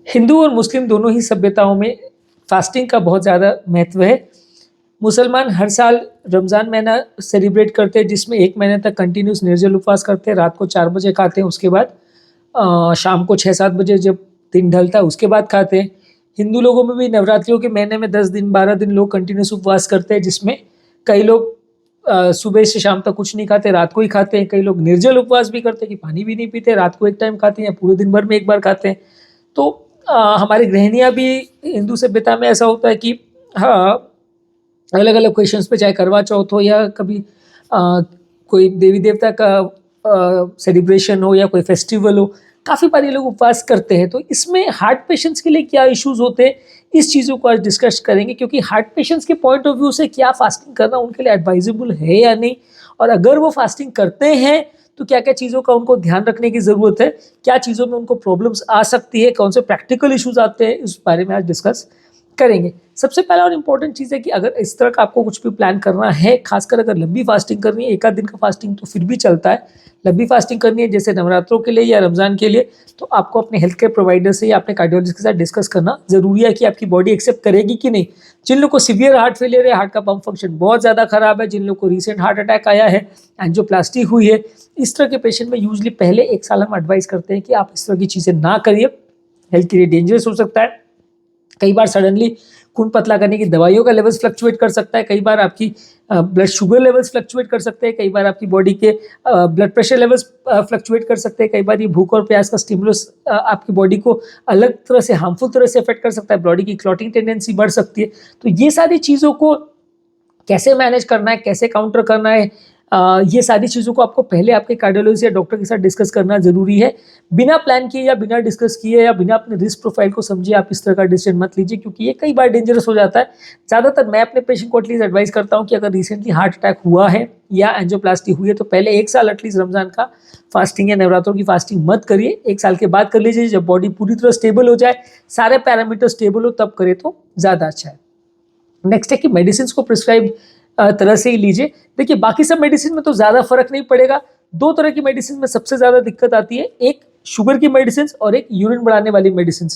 हिंदू और मुस्लिम दोनों ही सभ्यताओं में फास्टिंग का बहुत ज़्यादा महत्व है। मुसलमान हर साल रमज़ान महीना सेलिब्रेट करते हैं, जिसमें 1 महीने तक कंटिन्यूस निर्जल उपवास करते हैं। रात को 4 बजे खाते हैं, उसके बाद शाम को 6-7 बजे जब दिन ढलता है उसके बाद खाते हैं। हिंदू लोगों में भी नवरात्रियों के महीने में 10 दिन 12 दिन लोग कंटिन्यूस उपवास करते हैं, जिसमें कई लोग सुबह से शाम तक कुछ नहीं खाते, रात को ही खाते हैं। कई लोग निर्जल उपवास भी करते हैं कि पानी भी नहीं पीते, रात को एक टाइम खाते हैं या पूरे दिन भर में एक बार खाते हैं। तो हमारी गृहिणियाँ भी हिंदू सभ्यता में ऐसा होता है कि हाँ, अलग अलग क्वेश्चंस पे, चाहे करवा चौथ हो या कभी कोई देवी देवता का सेलिब्रेशन हो या कोई फेस्टिवल हो, काफ़ी बार ये लोग उपवास करते हैं। तो इसमें हार्ट पेशेंट्स के लिए क्या इश्यूज होते हैं, इस चीज़ों को आज डिस्कस करेंगे, क्योंकि हार्ट पेशेंट्स के पॉइंट ऑफ व्यू से क्या फास्टिंग करना उनके लिए एडवाइजेबल है या नहीं, और अगर वो फास्टिंग करते हैं तो क्या क्या चीज़ों का उनको ध्यान रखने की ज़रूरत है, क्या चीज़ों में उनको प्रॉब्लम्स आ सकती है, कौन से प्रैक्टिकल इश्यूज आते हैं, इस बारे में आज डिस्कस करेंगे। सबसे पहला और इम्पोर्टेंट चीज़ है कि अगर इस तरह का आपको कुछ भी प्लान करना है, खासकर अगर लंबी फास्टिंग करनी है, एक आध दिन का फास्टिंग तो फिर भी चलता है, लंबी फास्टिंग करनी है जैसे नवरात्रों के लिए या रमज़ान के लिए, तो आपको अपने हेल्थ केयर प्रोवाइडर से या अपने कार्डियोलॉजिस्ट के साथ डिस्कस करना ज़रूरी है कि आपकी बॉडी एक्सेप्ट करेगी कि नहीं। जिन लोग को सीवियर हार्ट फेलियर है, हार्ट का पंप फंक्शन बहुत ज़्यादा खराब है, जिन लोग को रिसेंट हार्ट अटैक आया है, एंजियोप्लास्टी हुई है, इस तरह के पेशेंट में यूजली पहले 1 साल हम एडवाइस करते हैं कि आप इस तरह की चीज़ें ना करिए, हेल्थ के लिए डेंजरस हो सकता है। कई बार सडनली खून पतला करने की दवाइयों का लेवल्स फ्लक्चुएट कर सकता है, कई बार आपकी ब्लड शुगर लेवल्स फ्लक्चुएट कर सकते हैं, कई बार आपकी बॉडी के ब्लड प्रेशर लेवल्स फ्लक्चुएट कर सकते हैं, कई बार ये भूख और प्यास का स्टिमुलस आपकी बॉडी को अलग तरह से, हार्मफुल तरह से अफेक्ट कर सकता है, बॉडी की क्लॉटिंग टेंडेंसी बढ़ सकती है। तो ये सारी चीज़ों को कैसे मैनेज करना है, कैसे काउंटर करना है, ये सारी चीज़ों को आपको पहले आपके कार्डियोलॉजिस्ट या डॉक्टर के साथ डिस्कस करना ज़रूरी है। बिना प्लान किए या बिना डिस्कस किए या बिना अपने रिस्क प्रोफाइल को समझे आप इस तरह का डिसीजन मत लीजिए, क्योंकि ये कई बार डेंजरस हो जाता है। ज़्यादातर मैं अपने पेशेंट को एटलीस्ट एडवाइस करता हूँ कि अगर रिसेंटली हार्ट अटैक हुआ है या एंजियोप्लास्टी हुई है तो पहले 1 साल एटलीस्ट रमज़ान का फास्टिंग या नवरात्रों की फास्टिंग मत करिए। 1 साल के बाद कर लीजिए, जब बॉडी पूरी तरह स्टेबल हो जाए, सारे पैरामीटर स्टेबल हो, तब करें तो ज़्यादा अच्छा है। नेक्स्ट है कि मेडिसिन को प्रिस्क्राइब तरह से ही लीजिए। देखिए, बाकी सब मेडिसिन में तो ज़्यादा फर्क नहीं पड़ेगा। 2 तरह की मेडिसिन में सबसे ज़्यादा दिक्कत आती है, एक शुगर की मेडिसिन और एक यूरिन बढ़ाने वाली मेडिसिन।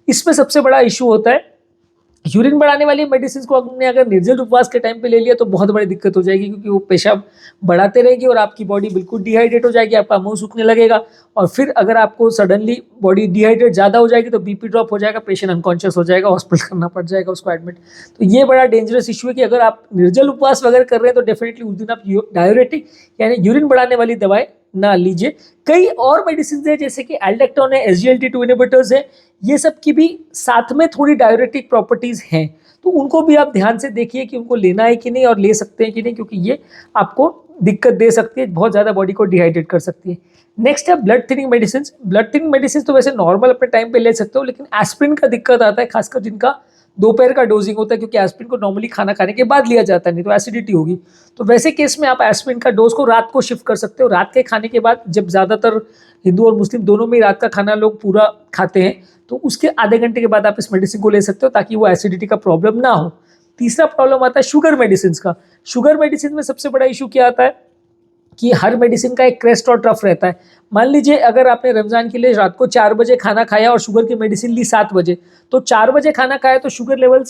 इसमें सबसे बड़ा इशू होता है, यूरिन बढ़ाने वाली मेडिसिन को आपने अगर निर्जल उपवास के टाइम पे ले लिया तो बहुत बड़ी दिक्कत हो जाएगी, क्योंकि वो पेशाब बढ़ाते रहेगी और आपकी बॉडी बिल्कुल डिहाइड्रेट हो जाएगी, आपका मुंह सूखने लगेगा, और फिर अगर आपको सडनली बॉडी डिहाइड्रेट ज़्यादा हो जाएगी तो बीपी ड्रॉप हो जाएगा, पेशेंट अनकॉन्शियस हो जाएगा, हॉस्पिटल करना पड़ जाएगा उसको एडमिट। तो ये बड़ा डेंजरस इशू है कि अगर आप निर्जल उपवास वगैरह कर रहे हैं तो डेफिनेटली उस दिन आप डाययूरेटिक यानी यूरिन बढ़ाने वाली दवाएं ना लीजिए। कई और मेडिसिन है जैसे कि एल्डेक्टोन है, SGLT2 इनहिबिटर्स है, ये सब की भी साथ में थोड़ी डाययूरेटिक प्रॉपर्टीज हैं, तो उनको भी आप ध्यान से देखिए कि उनको लेना है कि नहीं और ले सकते हैं कि नहीं, क्योंकि ये आपको दिक्कत दे सकती है, बहुत ज़्यादा बॉडी को डिहाइड्रेट कर सकती है। नेक्स्ट है blood thinning medicine. Blood thinning medicine तो वैसे नॉर्मल अपने टाइम पे ले सकते हो, लेकिन एस्प्रिन का दिक्कत आता है, खासकर जिनका दोपहर का डोजिंग होता है, क्योंकि एस्प्रिन को नॉर्मली खाना खाने के बाद लिया जाता है, नहीं तो एसिडिटी होगी। तो वैसे केस में आप एस्प्रिन का डोज को रात को शिफ्ट कर सकते हो, रात के खाने के बाद, जब ज़्यादातर हिंदू और मुस्लिम दोनों में रात का खाना लोग पूरा खाते हैं, तो उसके आधे घंटे के बाद आप इस मेडिसिन को ले सकते हो ताकि वो एसिडिटी का प्रॉब्लम ना हो। तीसरा प्रॉब्लम आता है शुगर मेडिसिन का। शुगर मेडिसिन में सबसे बड़ा इशू क्या आता है कि हर मेडिसिन का एक क्रेस्ट और ट्रफ रहता है। मान लीजिए अगर आपने रमज़ान के लिए रात को 4 बजे खाना खाया और शुगर की मेडिसिन ली 7 बजे, तो 4 बजे खाना खाया तो शुगर लेवल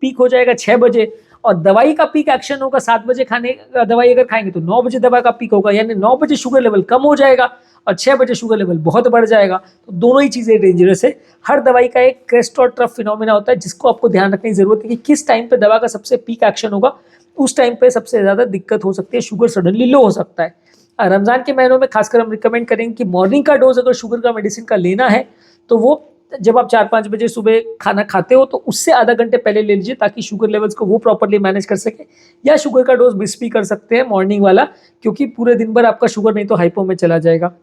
पीक हो जाएगा 6 बजे, और दवाई का पीक एक्शन होगा 7 बजे खाने दवाई अगर खाएंगे तो 9 बजे दवा का पीक होगा, यानी 9 बजे शुगर लेवल कम हो जाएगा और 6 बजे शुगर लेवल बहुत बढ़ जाएगा। तो दोनों ही चीज़ें डेंजरस है। हर दवाई का एक क्रेस्ट और ट्रफ फिनोमिना होता है, जिसको आपको ध्यान रखने की जरूरत है कि किस टाइम पे दवा का सबसे पीक एक्शन होगा, उस टाइम पे सबसे ज़्यादा दिक्कत हो सकती है, शुगर सडनली लो हो सकता है। रमज़ान के महीनों में खासकर हम रिकमेंड करेंगे कि मॉर्निंग का डोज अगर शुगर का मेडिसिन का लेना है तो वो जब आप 4-5 बजे सुबह खाना खाते हो तो उससे आधा घंटे पहले ले लीजिए, ताकि शुगर लेवल्स को वो प्रॉपर्ली मैनेज कर सके। या शुगर का डोज मिस भी कर सकते हैं मॉर्निंग वाला, क्योंकि पूरे दिन भर आपका शुगर नहीं तो हाइपो में चला जाएगा।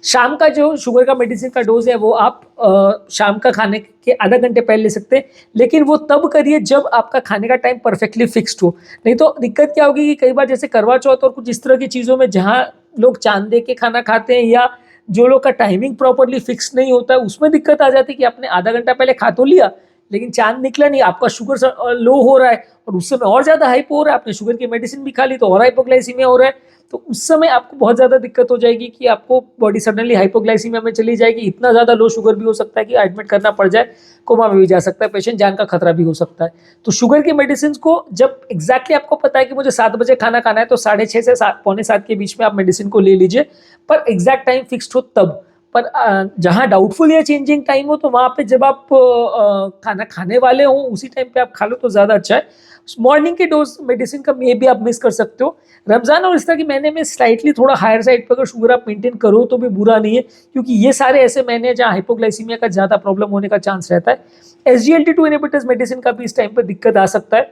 शाम का जो शुगर का मेडिसिन का डोज है वो आप शाम का खाने के आधा घंटे पहले ले सकते हैं, लेकिन वो तब करिए जब आपका खाने का टाइम परफेक्टली फिक्स्ड हो। नहीं तो दिक्कत क्या होगी कि कई बार जैसे करवा चौथ और कुछ इस तरह की चीज़ों में जहाँ लोग चांद दे के खाना खाते हैं या जो लोग का टाइमिंग प्रॉपरली फिक्स नहीं होता है, उसमें दिक्कत आ जाती है कि आपने आधा घंटा पहले खा तो लिया, लेकिन चांद निकला नहीं, आपका शुगर लो हो रहा है और उस समय और ज़्यादा हाइपो हो रहा है, आपने शुगर की मेडिसिन भी खा ली तो और हाइपोग्लाइसीमिया हो रहा है, तो उस समय आपको बहुत ज़्यादा दिक्कत हो जाएगी कि आपको बॉडी सडनली हाइपोग्लाइसीमिया में चली जाएगी। इतना ज़्यादा लो शुगर भी हो सकता है कि एडमिट करना पड़ जाए, कोमा में भी जा सकता है पेशेंट, जान का खतरा भी हो सकता है। तो शुगर की मेडिसिन को जब एग्जैक्टली आपको पता है कि मुझे 7 बजे खाना खाना है तो 6:30 से 7 पौने 7 के बीच में आप मेडिसिन को ले लीजिए, पर एग्जैक्ट टाइम फिक्स्ड हो तब। पर जहाँ डाउटफुल या चेंजिंग टाइम हो तो वहाँ पे जब आप खाना खाने वाले हो उसी टाइम पे आप खा लो तो ज़्यादा अच्छा है। मॉर्निंग के डोज मेडिसिन का मे भी आप मिस कर सकते हो। रमज़ान और इस तरह के महीने में स्लाइटली थोड़ा हायर साइड पर अगर शुगर आप मेंटेन करो तो भी बुरा नहीं है, क्योंकि ये सारे ऐसे महीने हैं जहाँ हाइपोग्लाइसीमिया का ज़्यादा प्रॉब्लम होने का चांस रहता है। SGLT2 इनहिबिटर्स मेडिसिन का भी इस टाइम पर दिक्कत आ सकता है,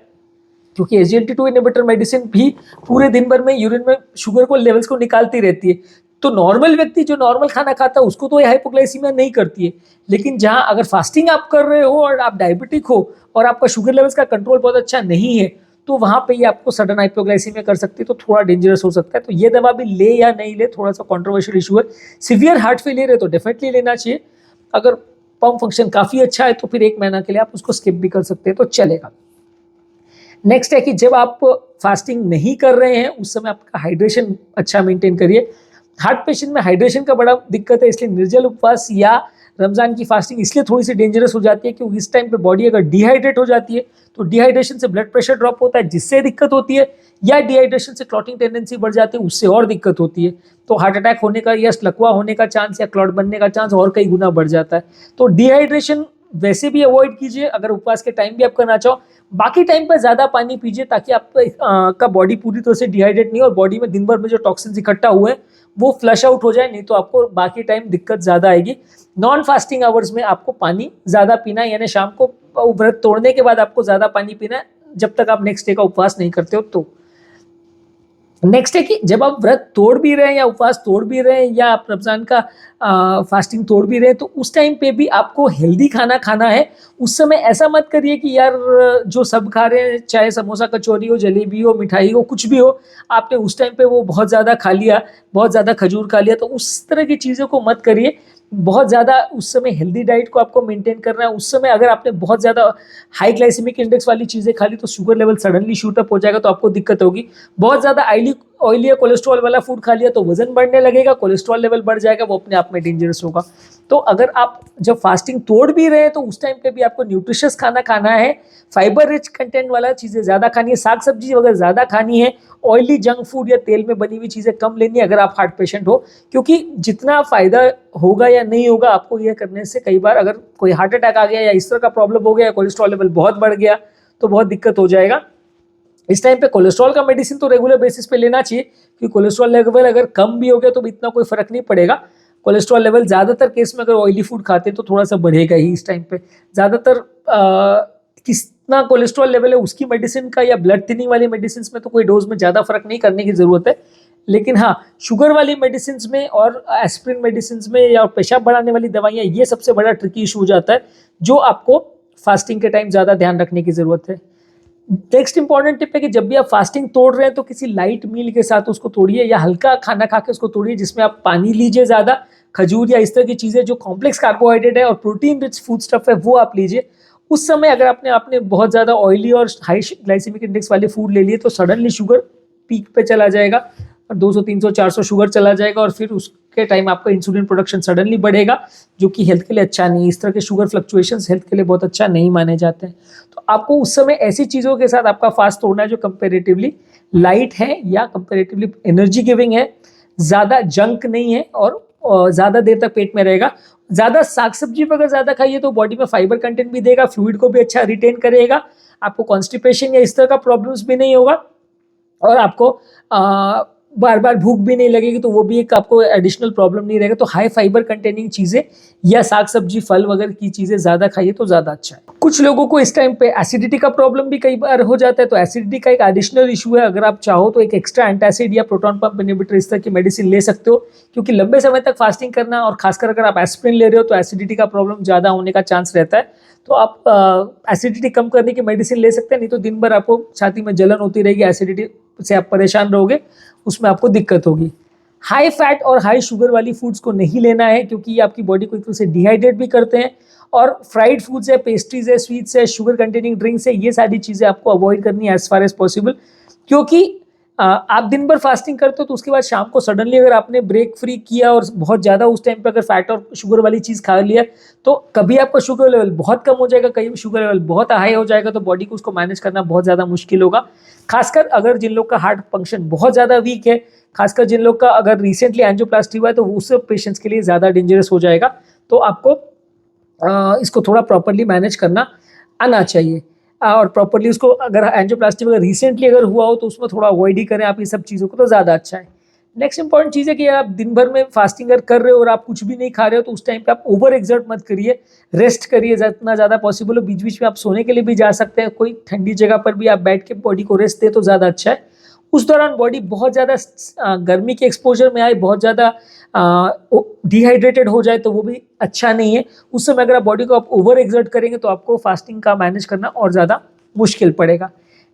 क्योंकि SGLT2 इनहिबिटर मेडिसिन भी पूरे दिन भर में यूरिन में शुगर को लेवल्स को निकालती रहती है। तो नॉर्मल व्यक्ति जो नॉर्मल खाना खाता है उसको तो ये हाइपोग्लाइसीमिया नहीं करती है, लेकिन जहाँ अगर फास्टिंग आप कर रहे हो और आप डायबिटिक हो और आपका शुगर लेवल्स का कंट्रोल बहुत अच्छा नहीं है, तो वहाँ पे ये आपको सडन हाइपोग्लाइसीमिया कर सकती है, तो थोड़ा डेंजरस हो सकता है। तो ये दवा भी ले या नहीं ले, थोड़ा सा कॉन्ट्रोवर्शियल इशू है। सिवियर हार्ट फेलियर है तो डेफिनेटली लेना चाहिए। अगर पम्प फंक्शन काफ़ी अच्छा है तो फिर 1 महीना के लिए आप उसको स्किप भी कर सकते हैं तो चलेगा। नेक्स्ट है कि जब आप फास्टिंग नहीं कर रहे हैं उस समय आपका हाइड्रेशन अच्छा मेंटेन करिए। हार्ट पेशेंट में हाइड्रेशन का बड़ा दिक्कत है, इसलिए निर्जल उपवास या रमज़ान की फास्टिंग इसलिए थोड़ी सी डेंजरस हो जाती है क्योंकि इस टाइम पे बॉडी अगर डिहाइड्रेट हो जाती है तो डिहाइड्रेशन से ब्लड प्रेशर ड्रॉप होता है जिससे दिक्कत होती है, या डिहाइड्रेशन से क्लॉटिंग टेंडेंसी बढ़ जाती है उससे और दिक्कत होती है। तो हार्ट अटैक होने का या लकवा होने का चांस या क्लॉट बनने का चांस और कई गुना बढ़ जाता है। तो डिहाइड्रेशन वैसे भी अवॉइड कीजिए अगर उपवास के टाइम भी आप करना चाहो। बाकी टाइम पर ज़्यादा पानी पीजिए ताकि आपका बॉडी पूरी तरह से डिहाइड्रेट नहीं हो और बॉडी में दिन भर में जो टॉक्सिन्स इकट्ठा हुए हैं वो फ्लश आउट हो जाए, नहीं तो आपको बाकी टाइम दिक्कत ज़्यादा आएगी। नॉन फास्टिंग आवर्स में आपको पानी ज़्यादा पीना है, यानी शाम को व्रत तोड़ने के बाद आपको ज़्यादा पानी पीना है जब तक आप नेक्स्ट डे का उपवास नहीं करते हो। तो नेक्स्ट है कि जब आप व्रत तोड़ भी रहे हैं या उपवास तोड़ भी रहे हैं या आप रमज़ान का फास्टिंग तोड़ भी रहे हैं तो उस टाइम पे भी आपको हेल्दी खाना खाना है। उस समय ऐसा मत करिए कि यार जो सब खा रहे हैं, चाहे समोसा कचौरी हो, जलेबी हो, मिठाई हो, कुछ भी हो, आपने उस टाइम पे वो बहुत ज़्यादा खा लिया, बहुत ज़्यादा खजूर खा लिया, तो उस तरह की चीज़ों को मत करिए। बहुत ज़्यादा उस समय हेल्दी डाइट को आपको मेंटेन करना है। उस समय अगर आपने बहुत ज़्यादा हाई ग्लाइसेमिक इंडेक्स वाली चीज़ें खा ली तो sugar level suddenly shoot up हो जाएगा, तो आपको दिक्कत होगी। बहुत ज़्यादा ऑयली या कोलेस्ट्रॉल वाला फूड खा लिया तो वजन बढ़ने लगेगा, कोलेस्ट्रॉल लेवल बढ़ जाएगा, वो अपने आप में डेंजरस होगा। तो अगर आप जब फास्टिंग तोड़ भी रहे हैं तो उस टाइम पे भी आपको न्यूट्रिशियस खाना खाना है, फाइबर रिच कंटेंट वाला चीज़ें ज़्यादा खानी है, साग सब्जी वगैरह ज़्यादा खानी है, ऑयली जंक फूड या तेल में बनी हुई चीज़ें कम लेनी है अगर आप हार्ट पेशेंट हो, क्योंकि जितना फ़ायदा होगा या नहीं होगा आपको यह करने से, कई बार अगर कोई हार्ट अटैक आ गया या इस तरह का प्रॉब्लम हो गया, कोलेस्ट्रॉल लेवल बहुत बढ़ गया तो बहुत दिक्कत हो जाएगा। इस टाइम पे कोलेस्ट्रॉल का मेडिसिन तो रेगुलर बेसिस पे लेना चाहिए, क्योंकि कोलेस्ट्रॉल लेवल अगर कम भी हो गया तो भी इतना कोई फर्क नहीं पड़ेगा। कोलेस्ट्रॉल लेवल ज़्यादातर केस में अगर ऑयली फूड खाते हैं तो थोड़ा सा बढ़ेगा ही इस टाइम पे। ज़्यादातर कितना कोलेस्ट्रॉल लेवल है उसकी मेडिसिन का या ब्लड थिनिंग वाली मेडिसिन में तो कोई डोज में ज़्यादा फर्क नहीं करने की ज़रूरत है, लेकिन हाँ शुगर वाली मेडिसिन में और एस्पिरिन मेडिसिन में या पेशाब बढ़ाने वाली दवाइयाँ, ये सबसे बड़ा ट्रिकी इशू हो जाता है जो आपको फास्टिंग के टाइम ज़्यादा ध्यान रखने की ज़रूरत है। नेक्स्ट इंपॉर्टेंट टिप है कि जब भी आप फास्टिंग तोड़ रहे हैं तो किसी लाइट मील के साथ उसको तोड़िए या हल्का खाना खा के उसको तोड़िए, जिसमें आप पानी लीजिए ज़्यादा, खजूर या इस तरह की चीज़ें जो कॉम्प्लेक्स कार्बोहाइड्रेट है और प्रोटीन रिच फूड स्टफ है वो आप लीजिए। उस समय अगर आपने बहुत ज़्यादा ऑयली और हाई ग्लाइसेमिक इंडेक्स वाले फूड ले लिए तो सडनली शुगर पीक पे चला जाएगा और 200 300 400 शुगर चला जाएगा और फिर उसके टाइम आपका इंसुलिन प्रोडक्शन सडनली बढ़ेगा, जो कि हेल्थ के लिए अच्छा नहीं है। इस तरह के शुगर फ्लक्चुएशंस हेल्थ के लिए बहुत अच्छा नहीं माने जाते हैं। तो आपको उस समय ऐसी चीज़ों के साथ आपका फास्ट तोड़ना है जो कंपेरेटिवली लाइट है या कंपेरेटिवली एनर्जी गिविंग है, ज़्यादा जंक नहीं है और ज़्यादा देर तक पेट में रहेगा। ज़्यादा साग सब्जी अगर ज़्यादा खाइए तो बॉडी में फाइबर कंटेंट भी देगा, फ्लूइड को भी अच्छा रिटेन करेगा, आपको कॉन्स्टिपेशन या इस तरह का प्रॉब्लम्स भी नहीं होगा और आपको बार बार भूख भी नहीं लगेगी, तो वो भी एक आपको एडिशनल प्रॉब्लम नहीं रहेगा। तो हाई फाइबर कंटेनिंग चीज़ें या साग सब्जी फल वगैरह की चीज़ें ज़्यादा खाइए तो ज़्यादा अच्छा है। कुछ लोगों को इस टाइम पे एसिडिटी का प्रॉब्लम भी कई बार हो जाता है, तो एसिडिटी का एक एडिशनल इशू है। अगर आप चाहो तो एक एक्स्ट्रा एंटासिड या प्रोटॉन पंप इनहिबिटर इस तरह की मेडिसिन ले सकते हो, क्योंकि लंबे समय तक फास्टिंग करना और खासकर अगर आप एस्पिरिन ले रहे हो तो एसिडिटी का प्रॉब्लम ज़्यादा होने का चांस रहता है। तो आप एसिडिटी कम करने की मेडिसिन ले सकते हैं, नहीं तो दिन भर आपको छाती में जलन होती रहेगी, एसिडिटी से आप परेशान रहोगे, उसमें आपको दिक्कत होगी। हाई फैट और हाई शुगर वाली फूड्स को नहीं लेना है, क्योंकि ये आपकी बॉडी को एक तरह से डिहाइड्रेट भी करते हैं। और फ्राइड फूड्स है, पेस्ट्रीज है, स्वीट्स है, शुगर कंटेनिंग ड्रिंक्स है, ये सारी चीज़ें आपको अवॉइड करनी है एज फार एज पॉसिबल। क्योंकि आप दिन भर फास्टिंग करते हो तो उसके बाद शाम को सडनली अगर आपने ब्रेक फ्री किया और बहुत ज़्यादा उस टाइम पे अगर फैट और शुगर वाली चीज़ खा लिया, तो कभी आपका शुगर लेवल बहुत कम हो जाएगा, कहीं शुगर लेवल बहुत हाई हो जाएगा, तो बॉडी को उसको मैनेज करना बहुत ज़्यादा मुश्किल होगा। खासकर अगर जिन लोग का हार्ट फंक्शन बहुत ज़्यादा वीक है, खासकर जिन लोग का अगर रिसेंटली एंजियोप्लास्टी हुआ है, तो उस पेशेंट्स के लिए ज़्यादा डेंजरस हो जाएगा। तो आपको इसको थोड़ा प्रॉपरली मैनेज करना आना चाहिए। और प्रॉपरली उसको, अगर एंजियोप्लास्टी अगर रिसेंटली अगर हुआ हो तो उसमें थोड़ा अवॉइड ही करें आप ये सब चीज़ों को, तो ज़्यादा अच्छा है। नेक्स्ट इंपॉर्टेंट चीज़ है कि आप दिन भर में फास्टिंग अगर कर रहे हो और आप कुछ भी नहीं खा रहे हो, तो उस टाइम पे आप ओवर एक्सर्ट मत करिए, रेस्ट करिए जितना ज़्यादा पॉसिबल हो। बीच बीच में आप सोने के लिए भी जा सकते हैं, कोई ठंडी जगह पर भी आप बैठ के बॉडी को रेस्ट दे तो ज़्यादा अच्छा है। उस दौरान बॉडी बहुत ज़्यादा गर्मी के एक्सपोजर में आए, बहुत ज़्यादा डिहाइड्रेटेड हो जाए, तो वो भी अच्छा नहीं है। उस समय अगर आप बॉडी को आप ओवर एक्सर्ट करेंगे तो आपको फास्टिंग का मैनेज करना और ज़्यादा मुश्किल पड़ेगा।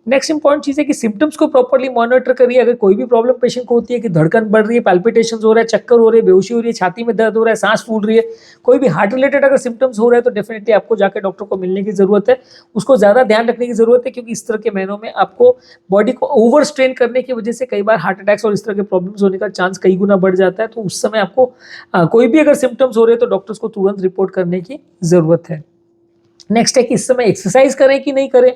नेक्स्ट इंपॉर्टेंट चीज़ है कि सिम्टम्स को प्रॉपरली मॉनिटर करिए। अगर कोई भी प्रॉब्लम पेशेंट को होती है कि धड़कन बढ़ रही है, पैल्पिटेशन हो रहा है, चक्कर हो रही है, बेहोशी हो रही है, छाती में दर्द हो रहा है, सांस फूल रही है, कोई भी हार्ट रिलेटेड अगर सिम्टम्स हो रहा है, तो डेफिनेटली आपको जाकर डॉक्टर को मिलने की ज़रूरत है। उसको ज़्यादा ध्यान रखने की ज़रूरत है, क्योंकि इस तरह के महीनों में आपको बॉडी को ओवर स्ट्रेन करने की वजह से कई बार हार्ट अटैक्स और इस तरह के प्रॉब्लम्स होने का चांस कई गुना बढ़ जाता है। तो उस समय आपको कोई भी अगर सिम्टम्स हो रहे हैं तो डॉक्टर्स को तुरंत रिपोर्ट करने की ज़रूरत है। नेक्स्ट है कि इस समय एक्सरसाइज करें कि नहीं करें।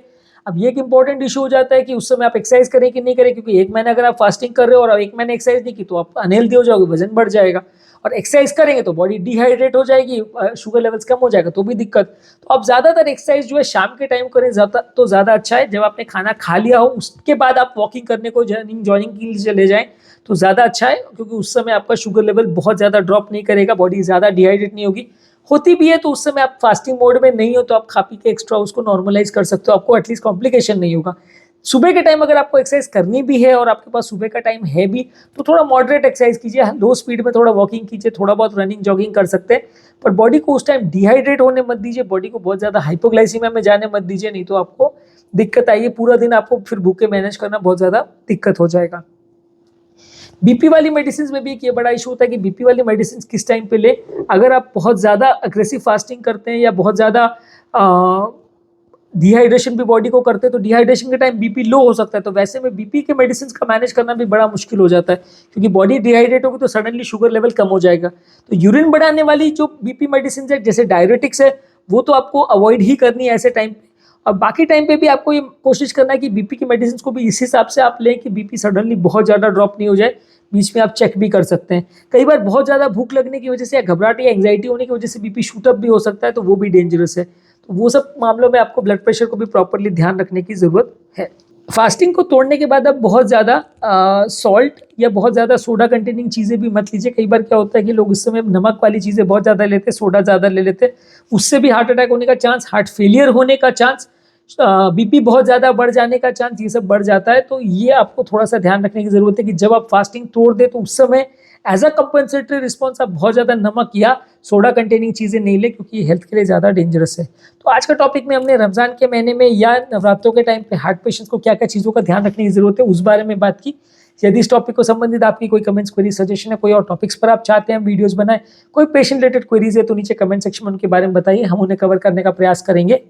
अब ये एक इंपॉर्टेंट इशू हो जाता है कि उस समय आप एक्सरसाइज करें कि नहीं करें, क्योंकि एक महीना अगर आप फास्टिंग कर रहे हो और एक महीने एक्सरसाइज नहीं की तो आप अनहेल्दी हो जाओगे, वजन बढ़ जाएगा। और एक्सरसाइज करेंगे तो बॉडी डिहाइड्रेट हो जाएगी, शुगर लेवल्स कम हो जाएगा, तो भी दिक्कत। तो आप ज़्यादातर एक्सरसाइज जो है शाम के टाइम करें तो ज़्यादा अच्छा है। जब आपने खाना खा लिया हो उसके बाद आप वॉकिंग करने को जॉगिंग के लिए चले जाएं तो ज़्यादा अच्छा है, क्योंकि उस समय आपका शुगर लेवल बहुत ज़्यादा ड्रॉप नहीं करेगा, बॉडी ज़्यादा डिहाइड्रेट नहीं होगी। होती भी है तो उस समय आप फास्टिंग मोड में नहीं हो तो आप खा पी के एक्स्ट्रा उसको नॉर्मलाइज कर सकते हो, आपको एटलीस्ट कॉम्प्लिकेशन नहीं होगा। सुबह के टाइम अगर आपको एक्सरसाइज करनी भी है और आपके पास सुबह का टाइम है भी, तो थोड़ा मॉडरेट एक्सरसाइज कीजिए, लो स्पीड में थोड़ा वॉकिंग कीजिए, थोड़ा बहुत रनिंग जॉगिंग कर सकते हैं। पर बॉडी को उस टाइम डिहाइड्रेट होने मत दीजिए, बॉडी को बहुत ज़्यादा हाइपोग्लाइसीमिया में जाने मत दीजिए, नहीं तो आपको दिक्कत आएगी। पूरा दिन आपको फिर भूखे मैनेज करना बहुत ज़्यादा दिक्कत हो जाएगा। बीपी वाली मेडिसिन में भी एक ये बड़ा इशू होता है कि बीपी वाली मेडिसिन किस टाइम पे ले। अगर आप बहुत ज़्यादा अग्रेसिव फास्टिंग करते हैं या बहुत ज़्यादा डिहाइड्रेशन भी बॉडी को करते हैं, तो डिहाइड्रेशन के टाइम बीपी लो हो सकता है। तो वैसे में बीपी के मेडिसिन का मैनेज करना भी बड़ा मुश्किल हो जाता है, क्योंकि बॉडी डिहाइड्रेट होगी तो सडनली शुगर लेवल कम हो जाएगा। तो यूरिन बढ़ाने वाली जो बीपी मेडिसिन है, जैसे डायरेटिक्स है, वो तो आपको अवॉइड ही करनी है ऐसे टाइम पे। और बाकी टाइम पे भी आपको ये कोशिश करना है कि बीपी की मेडिसिन को भी इस हिसाब से आप लें कि बीपी सडनली बहुत ज़्यादा ड्रॉप नहीं हो जाए। बीच में आप चेक भी कर सकते हैं। कई बार बहुत ज़्यादा भूख लगने की वजह से या घबराहट या एंग्जाइटी होने की वजह से बीपी शूटअप भी हो सकता है, तो वो भी डेंजरस है। तो वो सब मामलों में आपको ब्लड प्रेशर को भी प्रॉपरली ध्यान रखने की ज़रूरत है। फास्टिंग को तोड़ने के बाद आप बहुत ज़्यादा सॉल्ट या बहुत ज़्यादा सोडा कंटेनिंग चीज़ें भी मत लीजिए। कई बार क्या होता है कि लोग इस समय नमक वाली चीज़ें बहुत ज़्यादा लेते हैं, सोडा ज़्यादा ले लेते हैं, उससे भी हार्ट अटैक होने का चांस, हार्ट फेलियर होने का चांस, बीपी बहुत ज़्यादा बढ़ जाने का चांस, ये सब बढ़ जाता है। तो ये आपको थोड़ा सा ध्यान रखने की ज़रूरत है कि जब आप फास्टिंग तोड़ दे तो उस समय एज अ कंपनसेटरी रिस्पॉन्स आप बहुत ज़्यादा नमक या सोडा कंटेनिंग चीज़ें नहीं ले, क्योंकि हेल्थ के लिए ज़्यादा डेंजरस है। तो आज का टॉपिक में हमने रमज़ान के महीने में या नवरात्रों के टाइम पे हार्ट पेशेंट्स को क्या क्या चीज़ों का ध्यान रखने की ज़रूरत है उस बारे में बात की। यदि इस टॉपिक को संबंधित आपकी कोई कमेंट्स, क्वेरी, सजेशन है, कोई और टॉपिक्स पर आप चाहते हैं वीडियोस बनाए, कोई पेशेंट रिलेटेड क्वेरीज है, तो नीचे कमेंट सेक्शन में उनके बारे में बताइए, हम उन्हें कवर करने का प्रयास करेंगे।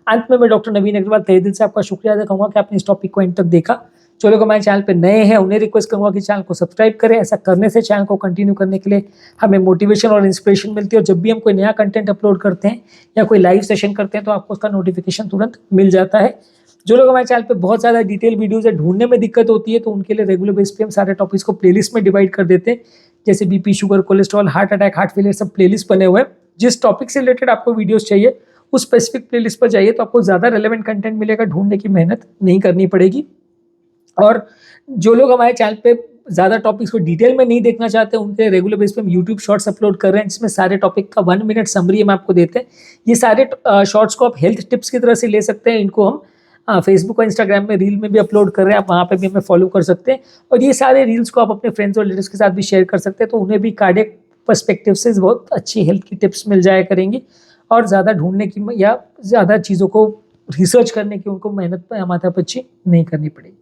अंत में मैं डॉक्टर नवीन अग्रवाल तहे दिल से आपका शुक्रिया अदा करूंगा कि आपने इस टॉपिक को एंड तक देखा। जो लोग हमारे चैनल पे नए हैं उन्हें रिक्वेस्ट करूंगा कि चैनल को सब्सक्राइब करें। ऐसा करने से चैनल को कंटिन्यू करने के लिए हमें मोटिवेशन और इंस्पिरेशन मिलती है, और जब भी हम कोई नया कंटेंट अपलोड करते हैं या कोई लाइव सेशन करते हैं तो आपको उसका नोटिफिकेशन तुरंत मिल जाता है। जो लोग हमारे चैनल पे बहुत ज़्यादा डिटेल वीडियोज़ है, ढूंढने में दिक्कत होती है, तो उनके लिए रेगुलर बेस पे हम सारे टॉपिक्स को प्लेलिस्ट में डिवाइड कर देते हैं, जैसे BP, sugar, cholesterol, heart attack, heart failure, सब प्लेलिस्ट बने हुए हैं। जिस टॉपिक से रिलेटेड आपको वीडियोज़ चाहिए उस स्पेसिफिक प्लेलिस्ट पर जाइए, तो आपको ज़्यादा रेलेवेंट कंटेंट मिलेगा, ढूंढने की मेहनत नहीं करनी पड़ेगी। और जो लोग हमारे चैनल पे ज़्यादा टॉपिक्स को डिटेल में नहीं देखना चाहते, उनके रेगुलर बेस पे हम यूट्यूब शॉर्ट्स अपलोड कर रहे हैं, जिसमें सारे टॉपिक का 1 मिनट समरी हम आपको देते हैं। ये सारे शॉर्ट्स को आप हेल्थ टिप्स की तरह से ले सकते हैं। इनको हम फेसबुक और इंस्टाग्राम में रील में भी अपलोड कर रहे हैं, आप वहाँ पे भी हमें फॉलो कर सकते हैं। और ये सारे रील्स को आप अपने फ्रेंड्स और रिलेटिव्स के साथ भी शेयर कर सकते हैं, तो उन्हें भी कार्डियक पर्सपेक्टिव से बहुत अच्छी हेल्थ की टिप्स मिल जाया करेंगी, और ज़्यादा ढूंढने की या ज़्यादा चीज़ों को रिसर्च करने की उनको मेहनत पर माथापच्ची नहीं करनी पड़ेगी।